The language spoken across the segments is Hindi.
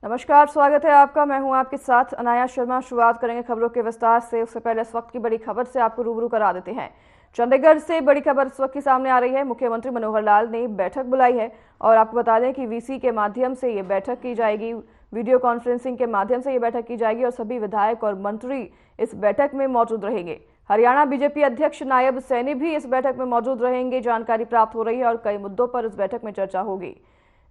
नमस्कार, स्वागत है आपका। मैं हूं आपके साथ अनाया शर्मा। शुरुआत करेंगे खबरों के विस्तार से। उससे पहले इस वक्त की बड़ी खबर से आपको रूबरू करा देते हैं। चंडीगढ़ से बड़ी खबर इस वक्त की सामने आ रही है। मुख्यमंत्री मनोहर लाल ने बैठक बुलाई है और आपको बता दें कि वीसी के माध्यम से ये बैठक की जाएगी, वीडियो कॉन्फ्रेंसिंग के माध्यम से ये बैठक की जाएगी और सभी विधायक और मंत्री इस बैठक में मौजूद रहेंगे। हरियाणा बीजेपी अध्यक्ष नायब सैनी भी इस बैठक में मौजूद रहेंगे, जानकारी प्राप्त हो रही है और कई मुद्दों पर इस बैठक में चर्चा होगी।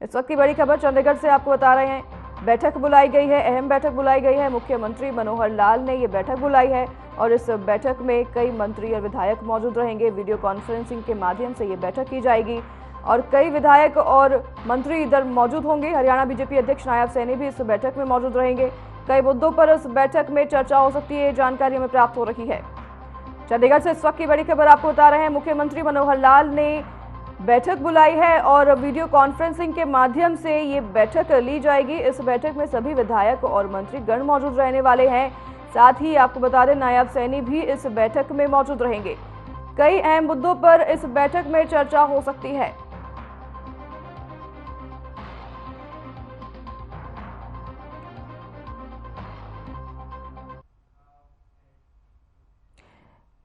इस वक्त की बड़ी खबर चंडीगढ़ से आपको बता रहे हैं। बैठक बुलाई गई है, अहम बैठक बुलाई गई है। मुख्यमंत्री मनोहर लाल ने ये बैठक बुलाई है और इस बैठक में कई मंत्री और विधायक मौजूद रहेंगे। वीडियो कॉन्फ्रेंसिंग के माध्यम से ये बैठक की जाएगी और कई विधायक और मंत्री इधर मौजूद होंगे। हरियाणा बीजेपी अध्यक्ष नायब सैनी भी इस बैठक में मौजूद रहेंगे। कई मुद्दों पर इस बैठक में चर्चा हो सकती है, जानकारी हमें प्राप्त हो रही है। चंडीगढ़ से इस वक्त की बड़ी खबर आपको बता रहे हैं। मुख्यमंत्री मनोहर लाल ने बैठक बुलाई है और वीडियो कॉन्फ्रेंसिंग के माध्यम से ये बैठक ली जाएगी। इस बैठक में सभी विधायक और मंत्री गण मौजूद रहने वाले हैं। साथ ही आपको बता दें, नायब सैनी भी इस बैठक में मौजूद रहेंगे। कई अहम मुद्दों पर इस बैठक में चर्चा हो सकती है।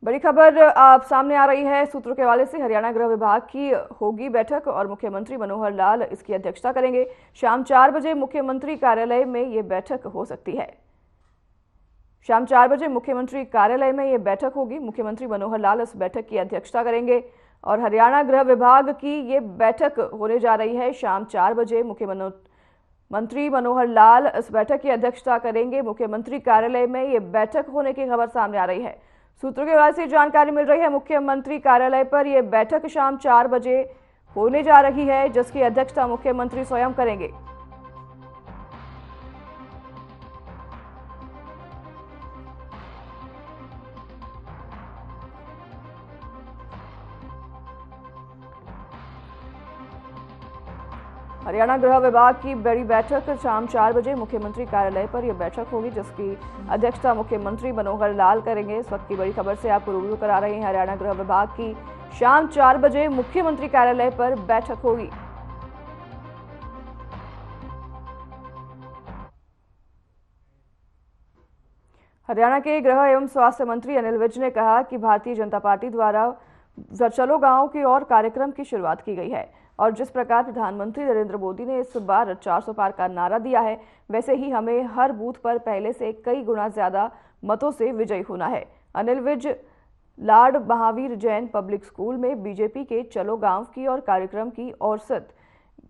बड़ी खबर आप सामने आ रही है। सूत्रों के हवाले से हरियाणा गृह विभाग की होगी बैठक और मुख्यमंत्री मनोहर लाल इसकी अध्यक्षता करेंगे। शाम 4 बजे मुख्यमंत्री कार्यालय में ये बैठक हो सकती है। शाम 4 बजे मुख्यमंत्री कार्यालय में ये बैठक होगी। मुख्यमंत्री मनोहर लाल इस बैठक की अध्यक्षता करेंगे और हरियाणा गृह विभाग की ये बैठक होने जा रही है। शाम 4 बजे मुख्यमंत्री मनोहर लाल इस बैठक की अध्यक्षता करेंगे। मुख्यमंत्री कार्यालय में ये बैठक होने की खबर सामने आ रही है। सूत्रों के बाद से जानकारी मिल रही है, मुख्यमंत्री कार्यालय पर यह बैठक शाम 4 बजे होने जा रही है, जिसकी अध्यक्षता मुख्यमंत्री स्वयं करेंगे। हरियाणा गृह विभाग की बड़ी बैठक शाम 4 बजे मुख्यमंत्री कार्यालय पर यह बैठक होगी, जिसकी अध्यक्षता मुख्यमंत्री मनोहर लाल करेंगे। इस वक्त की बड़ी खबर से आपको रूबरू करा रहे हैं। हरियाणा गृह विभाग की शाम 4 बजे मुख्यमंत्री कार्यालय पर बैठक होगी। हरियाणा के गृह एवं स्वास्थ्य मंत्री अनिल विज ने कहा कि भारतीय जनता पार्टी द्वारा चलो गांव की ओर कार्यक्रम की शुरुआत की गई है और जिस प्रकार प्रधानमंत्री नरेंद्र मोदी ने इस बार 400 पार का नारा दिया है, वैसे ही हमें हर बूथ पर पहले से कई गुना ज्यादा मतों से विजयी होना है। Anil Vij lord Mahavir Jain public school में बीजेपी के चलो गांव की ओर कार्यक्रम की औसत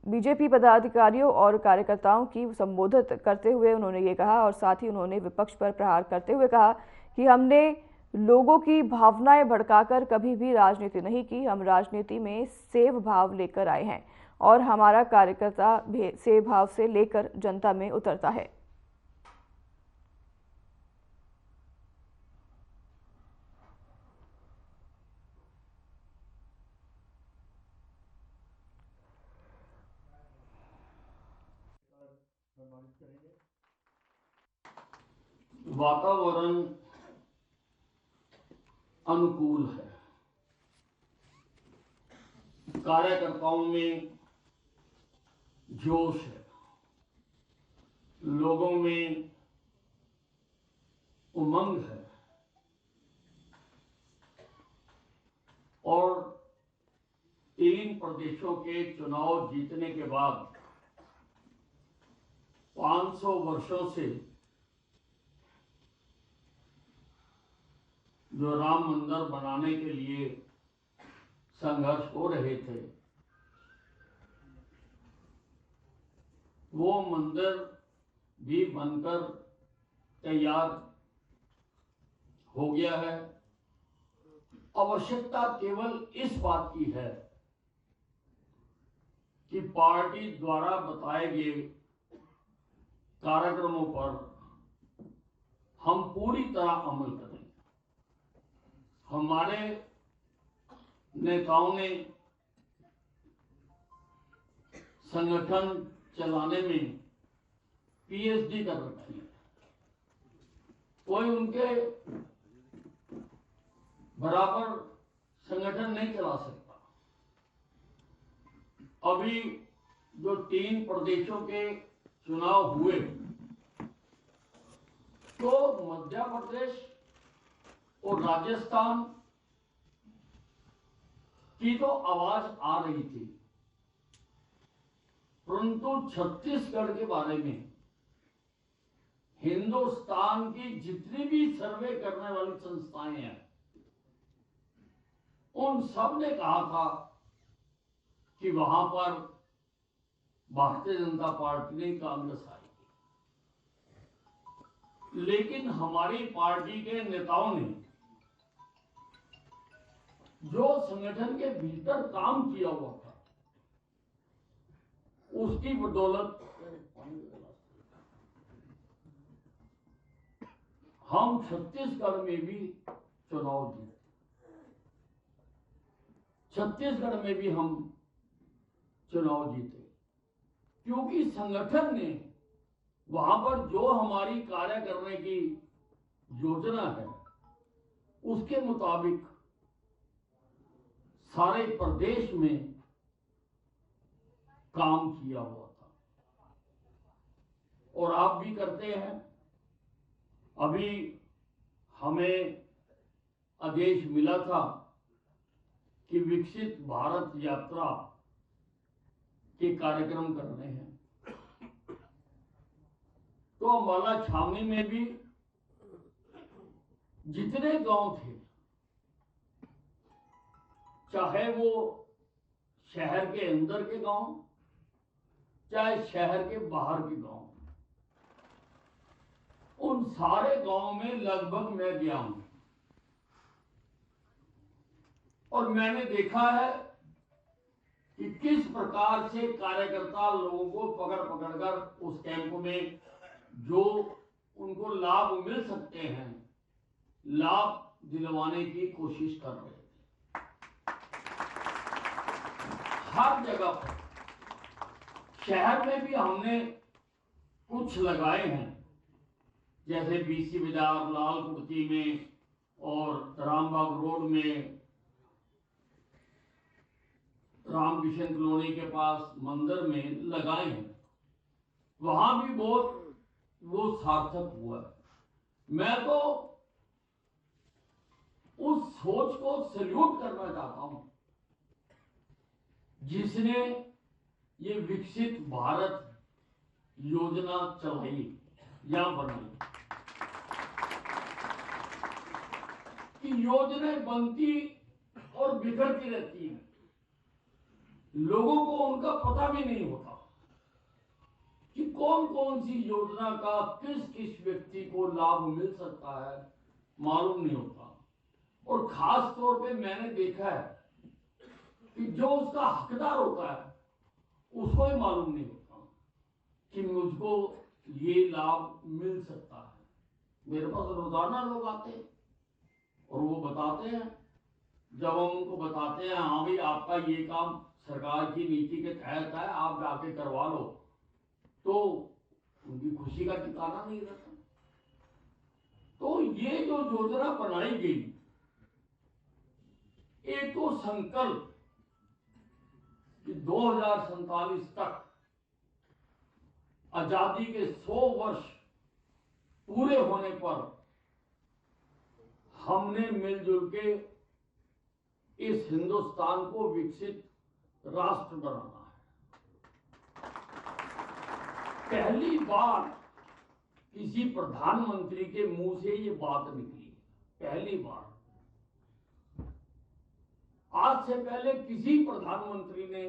बीजेपी पदाधिकारियों और कार्यकर्ताओं की संबोधित करते हुए उन्होंने ये कहा और साथ ही उन्होंने विपक्ष पर प्रहार करते हुए कहा कि हमने लोगों की भावनाएं भड़काकर कभी भी राजनीति नहीं की। हम राजनीति में सेव भाव लेकर आए हैं और हमारा कार्यकर्ता भी सेव भाव से लेकर जनता में उतरता है। वातावरण अनुकूल है, कार्यकर्ताओं में जोश है, लोगों में उमंग है और 3 प्रदेशों के चुनाव जीतने के बाद 500 वर्षों से जो राम मंदिर बनाने के लिए संघर्ष हो रहे थे, वो मंदिर भी बनकर तैयार हो गया है। आवश्यकता केवल इस बात की है कि पार्टी द्वारा बताए गए कार्यक्रमों पर हम पूरी तरह अमल करें। हमारे नेताओं ने संगठन चलाने में पीएचडी कर रखी है, कोई उनके बराबर संगठन नहीं चला सकता। अभी जो 3 प्रदेशों के चुनाव हुए तो मध्य प्रदेश और राजस्थान की तो आवाज आ रही थी, परंतु छत्तीसगढ़ के बारे में हिंदुस्तान की जितनी भी सर्वे करने वाली संस्थाएं हैं, उन सब ने कहा था कि वहां पर भारतीय जनता पार्टी नहीं, कांग्रेस आएगी। लेकिन हमारी पार्टी के नेताओं ने जो संगठन के भीतर काम किया हुआ था, उसकी बदौलत हम छत्तीसगढ़ में भी चुनाव जीते। छत्तीसगढ़ में भी हम चुनाव जीते क्योंकि संगठन ने वहां पर जो हमारी कार्य करने की योजना है, उसके मुताबिक सारे प्रदेश में काम किया हुआ था और आप भी करते हैं। अभी हमें आदेश मिला था कि विकसित भारत यात्रा के कार्यक्रम करने हैं, तो अम्बाला छावनी में भी जितने गांव थे, चाहे वो शहर के अंदर के गांव, चाहे शहर के बाहर के गांव, उन सारे गांव में लगभग मैं गया हूं और मैंने देखा है कि किस प्रकार से कार्यकर्ता लोगों को पकड़ पकड़कर उस कैंप में जो उनको लाभ मिल सकते हैं, लाभ दिलवाने की कोशिश कर रहे थे। हर जगह पर, शहर में भी हमने कुछ लगाए हैं, जैसे बीसी बाजार, लाल कुर्ती में और रामबाग रोड में, रामकिशन कॉलोनी के पास मंदिर में लगाए हैं। वहां भी बहुत वो सार्थक हुआ है। मैं तो उस सोच को सल्यूट करना चाहता हूं जिसने ये विकसित भारत योजना चलाई या बनाई। कि योजनाएं बनती और बिगड़ती रहती हैं, लोगों को उनका पता भी नहीं होता कि कौन कौन सी योजना का किस किस व्यक्ति को लाभ मिल सकता है, मालूम नहीं होता। और खास तौर पे मैंने देखा है कि जो उसका हकदार होता है, उसको ही मालूम नहीं होता कि मुझको ये लाभ मिल सकता है। मेरे पास रोजाना लोग आते हैं और वो बताते हैं। जब हम उनको बताते हैं, हाँ भाई आपका ये काम सरकार की नीति के तहत है, आप जाके करवा लो, तो उनकी खुशी का ठिकाना नहीं रहता। तो ये जो योजना बनाई गई, एक तो संकल्प कि 2047 तक आजादी के 100 वर्ष पूरे होने पर हमने मिलजुल के इस हिंदुस्तान को विकसित राष्ट्र बनाना है। पहली बार किसी प्रधानमंत्री के मुंह से ये बात निकली, पहली बार। आज से पहले किसी प्रधानमंत्री ने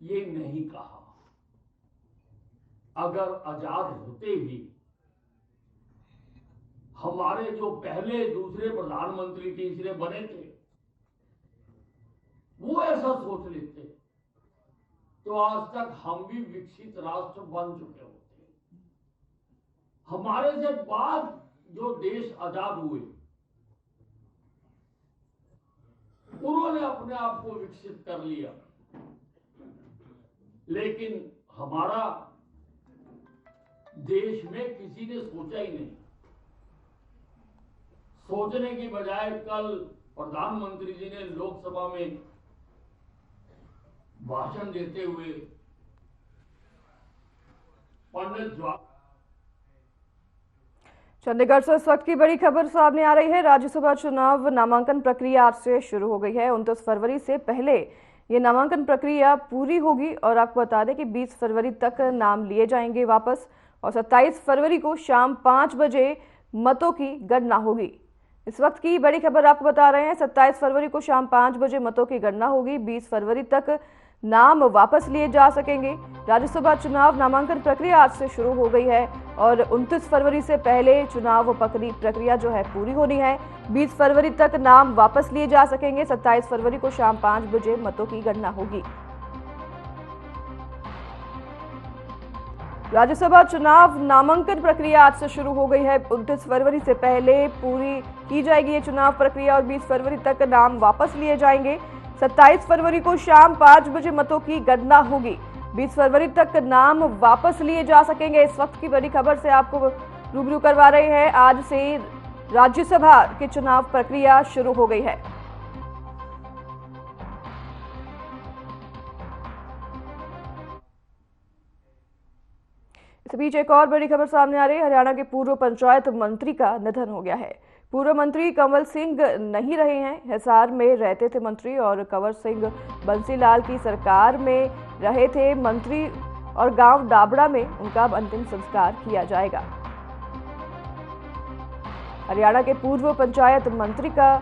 ये नहीं कहा। अगर आजाद होते ही हमारे जो पहले दूसरे प्रधानमंत्री तीसरे बने थे, वो ऐसा सोच लेते, तो आज तक हम भी विकसित राष्ट्र बन चुके होते। हमारे से बाद जो देश आजाद हुए, उन्होंने अपने आप को विकसित कर लिया, लेकिन हमारा देश में किसी ने सोचा ही नहीं। सोचने की बजाय कल प्रधानमंत्री जी ने लोकसभा में भाषण देते हुए ने जवाब। चंडीगढ़ से इस वक्त की बड़ी खबर सामने आ रही है। राज्यसभा चुनाव नामांकन प्रक्रिया आज से शुरू हो गई है। 29 फरवरी से पहले ये नामांकन प्रक्रिया पूरी होगी और आपको बता दें कि 20 फरवरी तक नाम लिए जाएंगे वापस और 27 फरवरी को शाम 5 बजे मतों की गणना होगी। इस वक्त की बड़ी खबर आपको बता रहे हैं, 27 फरवरी को शाम 5 बजे मतों की गणना होगी। 20 फरवरी तक नाम वापस लिए जा सकेंगे। राज्यसभा चुनाव नामांकन प्रक्रिया आज से शुरू हो गई है और 29 फरवरी से पहले चुनाव प्रक्रिया जो है पूरी होनी है। 20 फरवरी तक नाम वापस लिए जा सकेंगे। 27 फरवरी को शाम 5 बजे मतों की गणना होगी। राज्यसभा चुनाव नामांकन प्रक्रिया आज से शुरू हो गई है। 29 फरवरी से पहले पूरी की जाएगी ये चुनाव प्रक्रिया और 20 फरवरी तक नाम वापस लिए जाएंगे। 27 फरवरी को शाम 5 बजे मतों की गणना होगी। 20 फरवरी तक नाम वापस लिए जा सकेंगे। इस वक्त की बड़ी खबर से आपको रूबरू करवा रहे हैं। आज से राज्यसभा के चुनाव प्रक्रिया शुरू हो गई है। इस बीच एक और बड़ी खबर सामने आ रही है। हरियाणा के पूर्व पंचायत मंत्री का निधन हो गया है। पूर्व मंत्री कंवर सिंह नहीं रहे हैं। हिसार में रहते थे मंत्री और कंवर सिंह बंसीलाल की सरकार में रहे थे मंत्री और गांव डाबड़ा में उनका अंतिम संस्कार किया जाएगा। हरियाणा के पूर्व पंचायत मंत्री का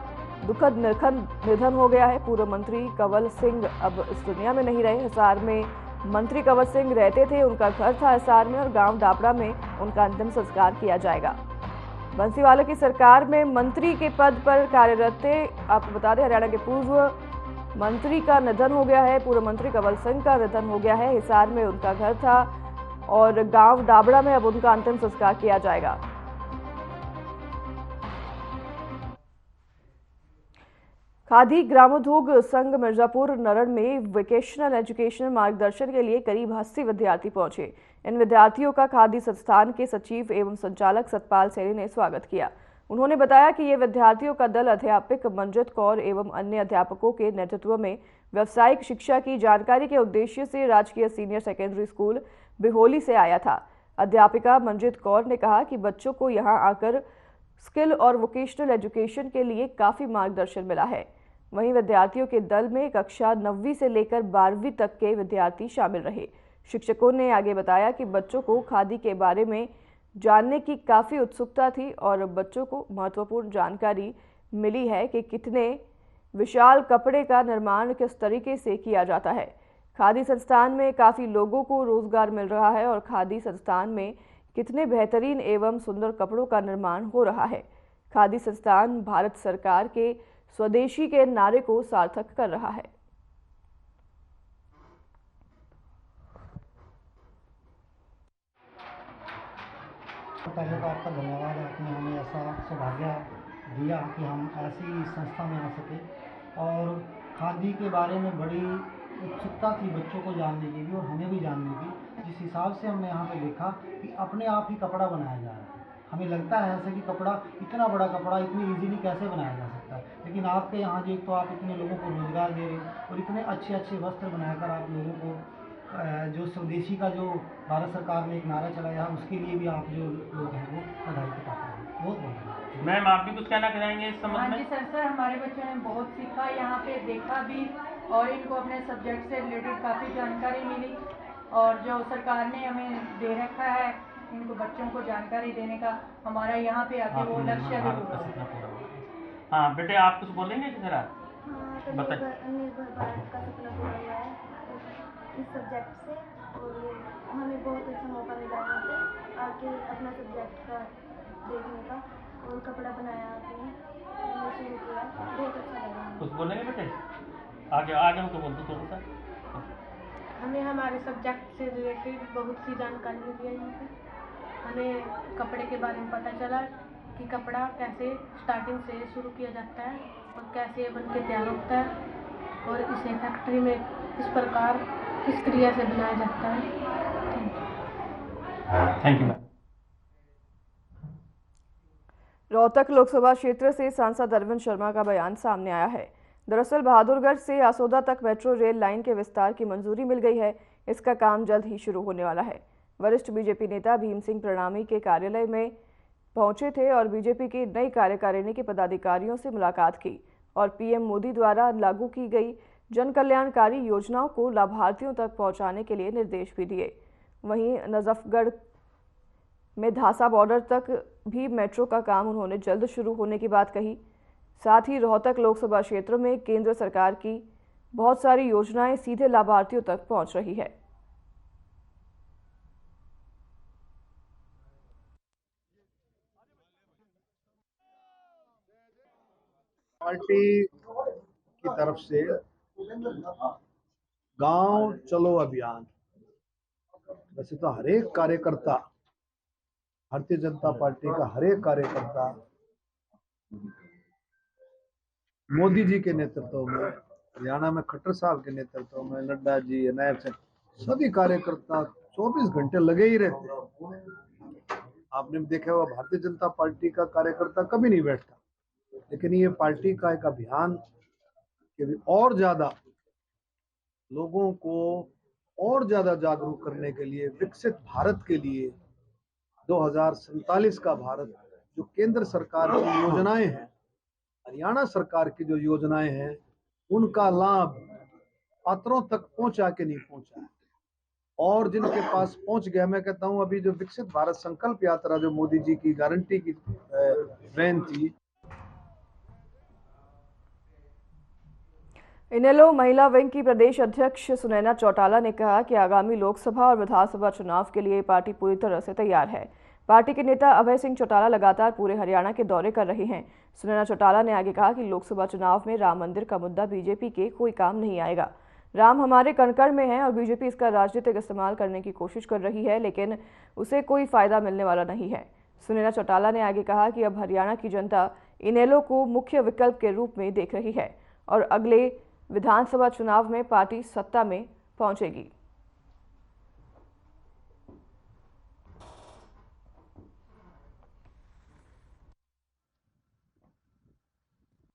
दुखद निधन हो गया है। पूर्व मंत्री कंवर सिंह अब इस दुनिया में नहीं रहे। हिसार में मंत्री कंवर सिंह रहते थे, उनका घर था हिसार में और गांव डाबड़ा में उनका अंतिम संस्कार किया जाएगा। बंसीवाला की सरकार में मंत्री के पद पर कार्यरत थे। आपको बता दें, हरियाणा के पूर्व मंत्री का निधन हो गया है। पूर्व मंत्री कंवर सिंह का निधन हो गया है। हिसार में उनका घर था और गांव डाबड़ा में अब उनका अंतिम संस्कार किया जाएगा। खादी ग्रामोद्योग संघ मिर्जापुर नरड़ में वोकेशनल एजुकेशनल मार्गदर्शन के लिए करीब 80 विद्यार्थी पहुंचे। इन विद्यार्थियों का खादी संस्थान के सचिव एवं संचालक सतपाल सैनी ने स्वागत किया। उन्होंने बताया कि ये विद्यार्थियों का दल अध्यापक मंजित कौर एवं अन्य अध्यापकों के नेतृत्व में व्यावसायिक शिक्षा की जानकारी के उद्देश्य से राजकीय सीनियर सेकेंडरी स्कूल बिहोली से आया था। अध्यापिका मंजित कौर ने कहा कि बच्चों को यहाँ आकर स्किल और वोकेशनल एजुकेशन के लिए काफ़ी मार्गदर्शन मिला है। वहीं विद्यार्थियों के दल में कक्षा 9वीं से लेकर 12वीं तक के विद्यार्थी शामिल रहे। शिक्षकों ने आगे बताया कि बच्चों को खादी के बारे में जानने की काफ़ी उत्सुकता थी और बच्चों को महत्वपूर्ण जानकारी मिली है कि कितने विशाल कपड़े का निर्माण किस तरीके से किया जाता है। खादी संस्थान में काफ़ी लोगों को रोजगार मिल रहा है और खादी संस्थान में कितने बेहतरीन एवं सुंदर कपड़ों का निर्माण हो रहा है। खादी संस्थान भारत सरकार के स्वदेशी के नारे को सार्थक कर रहा है। पहले तो आपका धन्यवाद, आपने हमें ऐसा सौभाग्य दिया कि हम ऐसी संस्था में आ सके और खादी के बारे में बड़ी उत्सुकता थी बच्चों को जानने की भी और हमें भी जानने की। जिस हिसाब से हमने यहाँ पे देखा कि अपने आप ही कपड़ा बनाया जा रहा है, हमें लगता है ऐसे कि कपड़ा इतना बड़ा कपड़ा इतनी इजीली कैसे बनाया जा सकता है, लेकिन आपके यहाँ जो तो आप इतने लोगों को रोजगार दे रहे हो और इतने अच्छे अच्छे वस्त्र बनाकर आप लोगों को जो स्वदेशी का जो भारत सरकार ने एक नारा चलाया है उसके लिए भी आप जो लोग हैं वो बधाई के पात्र हैं। बहुत बहुत मैम, आप भी कुछ कहना चाहेंगे इस संबंध में? हाँ जी सर, हमारे बच्चों ने बहुत सीखा, यहाँ पे देखा भी और इनको अपने सब्जेक्ट से रिलेटेड काफ़ी जानकारी मिली और जो सरकार ने हमें दे रखा है इनको बच्चों को जानकारी देने का, हमारा यहाँ पे आके वो लक्ष्य जरूर है। हाँ बेटे, आप कुछ बोलेंगे जरा? निर्भर भारत का सपना पूरा हुआ है इस सब्जेक्ट से और हमें बहुत अच्छा मौका मिला यहाँ पे आके अपना सब्जेक्ट का देखने का और कपड़ा बनाया आपने शुरू किया, बहुत अच्छा लगा। कुछ बोलेंगे बेटे? आगे आगे तो बोल दो थोड़ा सा। हमें हमारे सब्जेक्ट से रिलेटेड बहुत सी जानकारी मिली है यहाँ पे। हमें कपड़े के बारे में पता चला कि कपड़ा कैसे स्टार्टिंग से शुरू किया जाता है और कैसे बन के तैयार होता है और इसे फैक्ट्री में किस प्रकार किस क्रिया से बनाया जाता है। Thank you. रोहतक लोकसभा क्षेत्र से सांसद अरविंद शर्मा का बयान सामने आया है। दरअसल बहादुरगढ़ से आसोदा तक मेट्रो रेल लाइन के विस्तार की मंजूरी मिल गई है। इसका काम जल्द ही शुरू होने वाला है। वरिष्ठ बीजेपी नेता भीम सिंह प्रणामी के कार्यालय में पहुंचे थे और बीजेपी की नई कार्यकारिणी के पदाधिकारियों से मुलाकात की और पीएम मोदी द्वारा लागू की गई जन कल्याणकारी योजनाओं को लाभार्थियों तक पहुंचाने के लिए निर्देश भी दिए। वहीं नजफगढ़ में धासा बॉर्डर तक भी मेट्रो का काम उन्होंने जल्द शुरू होने की बात कही। साथ ही रोहतक लोकसभा क्षेत्र में केंद्र सरकार की बहुत सारी योजनाएं सीधे लाभार्थियों तक पहुंच रही है। पार्टी की तरफ से गांव चलो अभियान, वैसे तो हर एक कार्यकर्ता, भारतीय जनता पार्टी का हर एक कार्यकर्ता मोदी जी के नेतृत्व में, हरियाणा में खट्टर साहब के नेतृत्व में, नड्डा जी, नायब सिंह, सभी कार्यकर्ता 24 घंटे लगे ही रहते हैं। आपने देखा होगा भारतीय जनता पार्टी का कार्यकर्ता कभी नहीं बैठता, लेकिन ये पार्टी का एक अभियान कि और ज्यादा लोगों को और ज्यादा जागरूक करने के लिए, विकसित भारत के लिए, 2047 का भारत, जो केंद्र सरकार की योजनाएं हैं, हरियाणा सरकार की जो योजनाएं हैं, उनका लाभ पात्रों तक पहुंचा के नहीं पहुंचा है, और जिनके पास पहुंच गया, मैं कहता हूं अभी जो विकसित भारत संकल्प यात्रा जो मोदी जी की गारंटी की ट्रेन थी। इनेलो महिला विंग की प्रदेश अध्यक्ष सुनैना चौटाला ने कहा कि आगामी लोकसभा और विधानसभा चुनाव के लिए पार्टी पूरी तरह से तैयार है। पार्टी के नेता अभय सिंह चौटाला लगातार पूरे हरियाणा के दौरे कर रहे हैं। सुनैना चौटाला ने आगे कहा कि लोकसभा चुनाव में राम मंदिर का मुद्दा बीजेपी के कोई काम नहीं आएगा। राम हमारे कण-कण में है और बीजेपी इसका राजनीतिक इस्तेमाल करने की कोशिश कर रही है, लेकिन उसे कोई फायदा मिलने वाला नहीं है। सुनैना चौटाला ने आगे कहा कि अब हरियाणा की जनता इनेलो को मुख्य विकल्प के रूप में देख रही है और अगले विधानसभा चुनाव में पार्टी सत्ता में पहुंचेगी।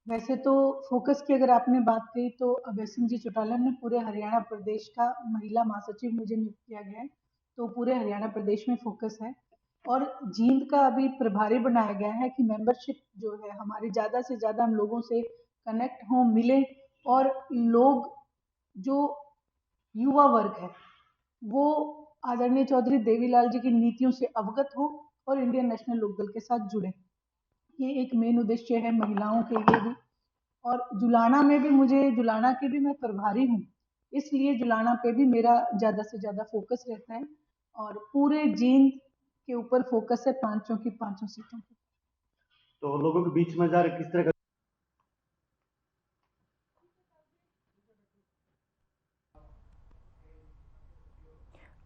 वैसे तो फोकस की अगर आपने बात की तो अभय सिंह जी चौटाला ने पूरे हरियाणा प्रदेश का महिला महासचिव मुझे नियुक्त किया गया है, तो पूरे हरियाणा प्रदेश में फोकस है। और जींद का अभी प्रभारी बनाया गया है कि मेंबरशिप जो है हमारी ज़्यादा से ज़्यादा हम लोगों से कनेक्ट हों, मिले, और लोग जो युवा वर्ग है वो आदरणीय चौधरी देवीलाल जी की नीतियों से अवगत हो और इंडियन नेशनल लोकदल के साथ जुड़े। ये एक मेन उद्देश्य है महिलाओं के लिए भी। और जुलाना में भी जुलाना के भी मैं प्रभारी हूँ, इसलिए जुलाना पे भी मेरा ज़्यादा से ज़्यादा फोकस रहता है और पूरे जींद के ऊपर फोकस है 5 की 5 सीटों पर। तो लोगों के बीच में जा रहे किस तरह का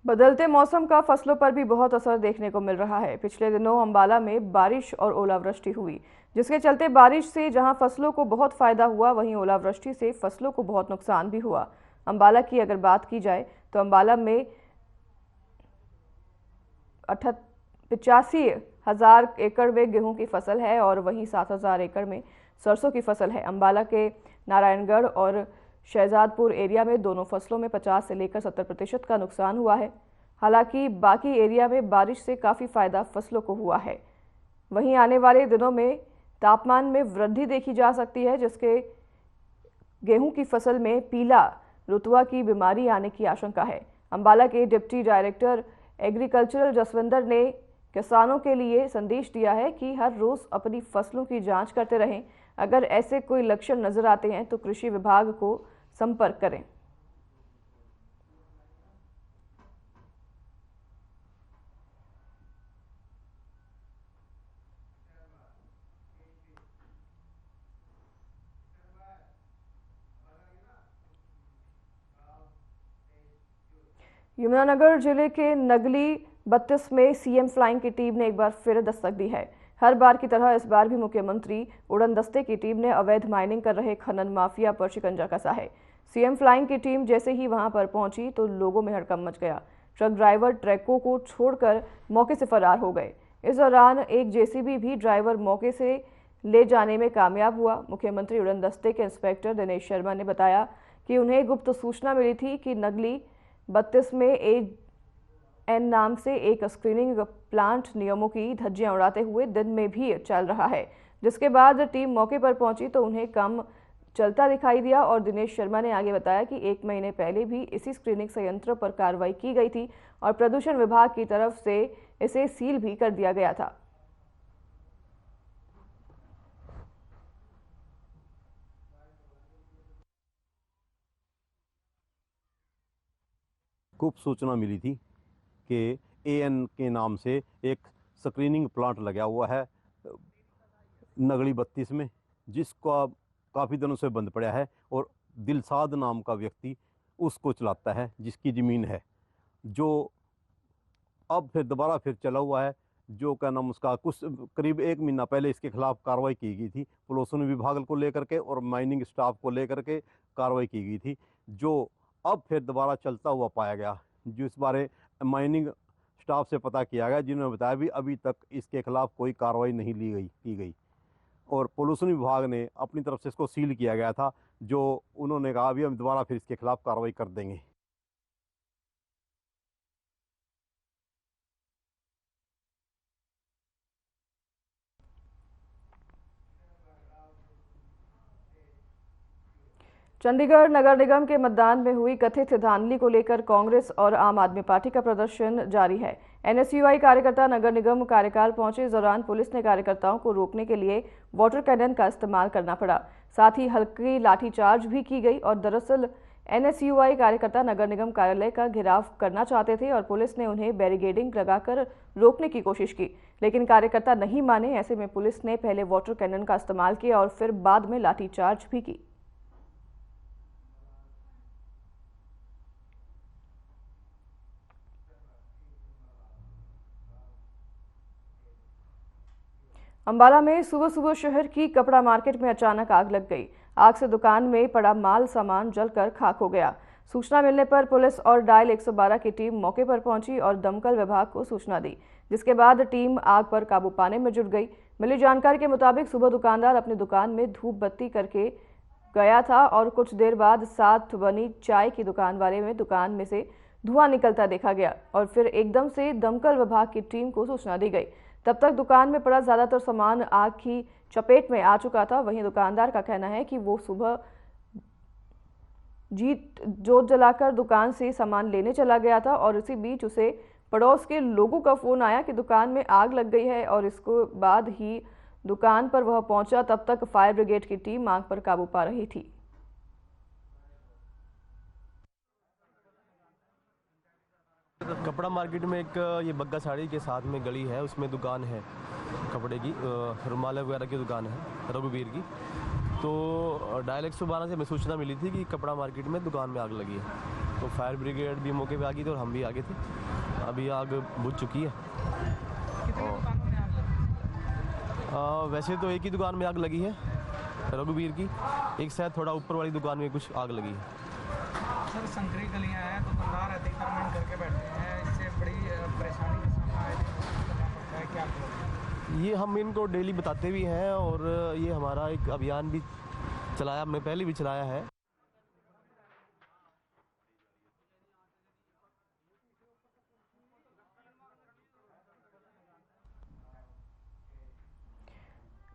बदलते मौसम का फसलों पर भी बहुत असर देखने को मिल रहा है। पिछले दिनों अंबाला में बारिश और ओलावृष्टि हुई, जिसके चलते बारिश से जहां फसलों को बहुत फायदा हुआ, वहीं ओलावृष्टि से फसलों को बहुत नुकसान भी हुआ। अंबाला की अगर बात की जाए तो अंबाला में 85,000 एकड़ में गेहूं की फसल है और वहीं 7,000 एकड़ में सरसों की फसल है। अंबाला के नारायणगढ़ और शहजादपुर एरिया में दोनों फसलों में 50 से लेकर 70% का नुकसान हुआ है। हालांकि बाकी एरिया में बारिश से काफ़ी फायदा फसलों को हुआ है। वहीं आने वाले दिनों में तापमान में वृद्धि देखी जा सकती है, जिसके गेहूं की फसल में पीला रुतुआ की बीमारी आने की आशंका है। अंबाला के डिप्टी डायरेक्टर एग्रीकल्चरल जसविंदर ने किसानों के लिए संदेश दिया है कि हर रोज अपनी फसलों की जांच करते रहें। अगर ऐसे कोई लक्षण नजर आते हैं तो कृषि विभाग को संपर्क करें। यमुनानगर जिले के नगली 32 में सीएम फ्लाइंग की टीम ने एक बार फिर दस्तक दी है। हर बार की तरह इस बार भी मुख्यमंत्री उड़न दस्ते की टीम ने अवैध माइनिंग कर रहे खनन माफिया पर शिकंजा कसा है। सीएम फ्लाइंग की टीम जैसे ही वहां पर पहुंची तो लोगों में हड़कंप मच गया। ट्रक ड्राइवर ट्रकों को छोड़कर मौके से फरार हो गए। इस दौरान एक जेसीबी भी ड्राइवर मौके से ले जाने में कामयाब हुआ। मुख्यमंत्री उड़न दस्ते के इंस्पेक्टर दिनेश शर्मा ने बताया कि उन्हें गुप्त सूचना मिली थी कि नगली 32 में एक एन नाम से एक स्क्रीनिंग प्लांट नियमों की धज्जियां उड़ाते हुए दिन में भी चल रहा है, जिसके बाद टीम मौके पर पहुंची तो उन्हें काम चलता दिखाई दिया। और दिनेश शर्मा ने आगे बताया कि 1 महीने पहले भी इसी स्क्रीनिंग संयंत्र पर कार्रवाई की गई थी और प्रदूषण विभाग की तरफ से इसे सील भी कर दिया गया था। गुप्त सूचना मिली थी कि एएन के नाम से एक स्क्रीनिंग प्लांट लगा हुआ है नगड़ी 32 में, जिसका काफ़ी दिनों से बंद पड़ा है और दिलसाद नाम का व्यक्ति उसको चलाता है, जिसकी ज़मीन है, जो अब फिर चला हुआ है। जो क्या नाम उसका कुछ करीब 1 महीना पहले इसके खिलाफ कार्रवाई की गई थी, प्रदूषण विभाग को लेकर के और माइनिंग स्टाफ को लेकर के कार्रवाई की गई थी, जो अब फिर दोबारा चलता हुआ पाया गया। जिस बारे माइनिंग स्टाफ से पता किया गया, जिन्होंने बताया भी अभी तक इसके खिलाफ कोई कार्रवाई नहीं की गई और प्रदूषण विभाग ने अपनी तरफ से इसको सील किया गया था, जो उन्होंने कहा अभी हम दोबारा फिर इसके खिलाफ कार्रवाई कर देंगे। चंडीगढ़ नगर निगम के मतदान में हुई कथित धांधली को लेकर कांग्रेस और आम आदमी पार्टी का प्रदर्शन जारी है। एनएसयूआई कार्यकर्ता नगर निगम कार्यकाल पहुंचे। इस दौरान पुलिस ने कार्यकर्ताओं को रोकने के लिए वाटर कैनन का इस्तेमाल करना पड़ा, साथ ही हल्की लाठीचार्ज भी की गई। और दरअसल एनएसयूआई कार्यकर्ता नगर निगम कार्यालय का घेराव करना चाहते थे और पुलिस ने उन्हें बैरिकेडिंग लगाकर रोकने की कोशिश की, लेकिन कार्यकर्ता नहीं माने। ऐसे में पुलिस ने पहले वाटर कैनन का इस्तेमाल किया और फिर बाद में लाठीचार्ज भी की। अंबाला में सुबह सुबह शहर की कपड़ा मार्केट में अचानक आग लग गई। आग से दुकान में पड़ा माल सामान जलकर खाक हो गया। सूचना मिलने पर पुलिस और डायल 112 की टीम मौके पर पहुंची और दमकल विभाग को सूचना दी, जिसके बाद टीम आग पर काबू पाने में जुट गई। मिली जानकारी के मुताबिक सुबह दुकानदार अपनी दुकान में धूप बत्ती करके गया था और कुछ देर बाद साथ बनी चाय की दुकान वाले में दुकान में से धुआं निकलता देखा गया और फिर एकदम से दमकल विभाग की टीम को सूचना दी गई। तब तक दुकान में पड़ा ज्यादातर सामान आग की चपेट में आ चुका था। वहीं दुकानदार का कहना है कि वो सुबह जोत जलाकर दुकान से सामान लेने चला गया था और इसी बीच उसे पड़ोस के लोगों का फोन आया कि दुकान में आग लग गई है और इसके बाद ही दुकान पर वह पहुंचा। तब तक फायर ब्रिगेड की टीम आग पर काबू पा रही थी। कपड़ा मार्केट में एक ये बग्गा साड़ी के साथ में गली है, उसमें दुकान है कपड़े की, रुमाल वगैरह की दुकान है रघुवीर की। तो डायल 112 से हमें सूचना मिली थी कि कपड़ा मार्केट में दुकान में आग लगी है। तो फायर ब्रिगेड भी मौके पे आ गई थी और हम भी आगे थे। अभी आग बुझ चुकी है। वैसे तो एक ही दुकान में आग लगी है रघुवीर की, एक शायद थोड़ा ऊपर वाली दुकान में कुछ आग लगी है। सर संकरी गलियां हैं, दुकानदार रहते परमानेंट करके बैठे हैं, इससे बड़ी परेशानी का सामना है, क्या करें? ये हम इनको डेली बताते भी हैं और ये हमारा एक अभियान भी चलाया, हमने पहले भी चलाया है।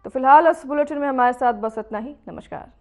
तो फिलहाल इस बुलेटिन में हमारे साथ बस इतना ही। नमस्कार।